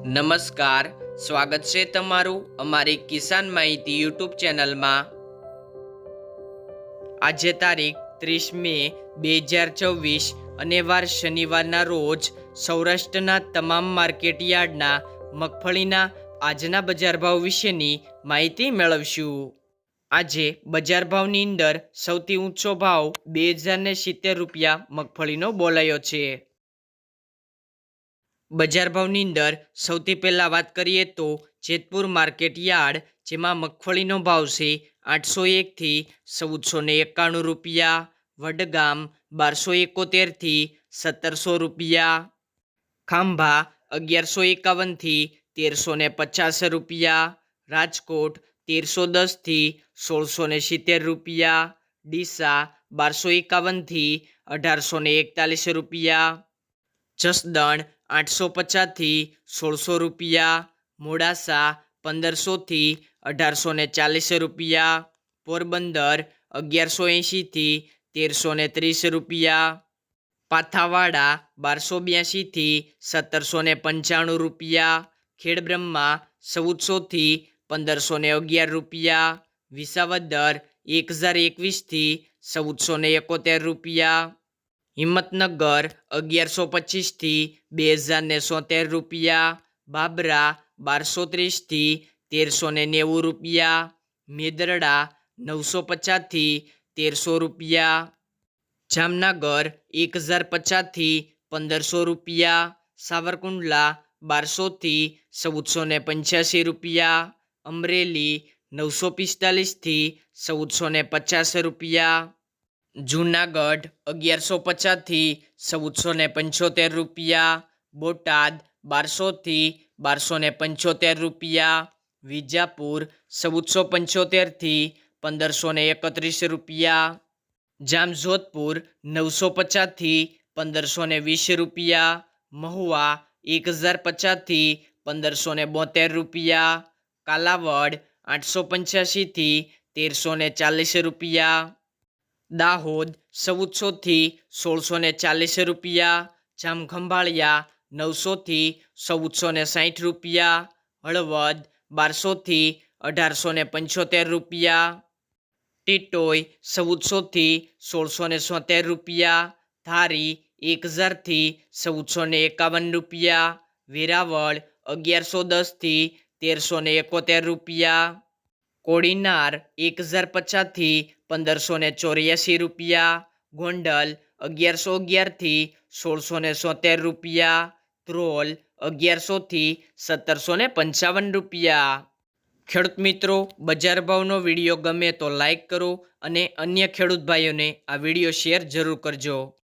નમસ્કાર, સ્વાગત છે તમારું અમારી કિસાન માહિતી યુટ્યુબ ચેનલમાં। આજે તારીખ 30 મે 2024 અને વાર શનિવારના રોજ સૌરાષ્ટ્રના તમામ માર્કેટ યાર્ડના મગફળીના આજના બજાર ભાવ વિશેની માહિતી મેળવશું। આજે બજાર ભાવની અંદર સૌથી ઊંચો ભાવ 2070 રૂપિયા મગફળીનો બોલાયો છે। બજાર ભાવની અંદર સૌથી પહેલાં વાત કરીએ તો જેતપુર માર્કેટ યાર્ડ, જેમાં મગફળીનો ભાવ છે 801 થી 1491 રૂપિયા, વડગામ 1271 થી 1700 રૂપિયા, ખાંભા 1151 થી 1350 રૂપિયા, રાજકોટ 1310 થી 1670 રૂપિયા, ડીસા 1251 થી 1841 રૂપિયા, જસદણ 850 થી 1600 રૂપિયા, મોડાસા 1500 થી 1840 રૂપિયા, પોરબંદર 1180 થી 1330 રૂપિયા, પાથાવાડા 1282 થી 1795 રૂપિયા, ખેડબ્રહ્મા 1400 થી 1511 રૂપિયા, વિસાવદર 1021 થી 1471 રૂપિયા, હિંમતનગર 1125 થી 2070 રૂપિયા, બાબરા 1230 થી 1390 રૂપિયા, મેદરડા 950 થી 1300 રૂપિયા, જામનગર 1050 થી 1500 રૂપિયા, સાવરકુંડલા 1200 થી 1485 રૂપિયા, અમરેલી 945 થી 1450 રૂપિયા, જૂનાગઢ 1150 થી 1475 રૂપિયા, બોટાદ 1200 થી 1275 રૂપિયા, વિજાપુર 1475 થી 1531 રૂપિયા, જામજોધપુર 950 થી 1520 રૂપિયા, મહુવા 1050 થી 1572 રૂપિયા, કાલાવડ 885 થી 1340 રૂપિયા, દાહોદ 1400 થી 1640 રૂપિયા, જામખંભાળિયા 900 થી 1460 રૂપિયા, હળવદ 1200 થી 1875 રૂપિયા, ટીટોઈ 1400 થી 1670 રૂપિયા, ધારી 1000 થી 1451 રૂપિયા, વેરાવળ 1110 થી 1371 રૂપિયા, કોડીનાર 1050 થી 1584 રૂપિયા, ગોંડલ 1111 થી 1670 રૂપિયા, ધ્રોલ 1100 થી 1755 રૂપિયા। ખેડૂત મિત્રો, બજાર ભાવનો વિડીયો ગમે તો લાઈક કરો અને અન્ય ખેડૂત ભાઈઓને આ વિડીયો શેર જરૂર કરજો।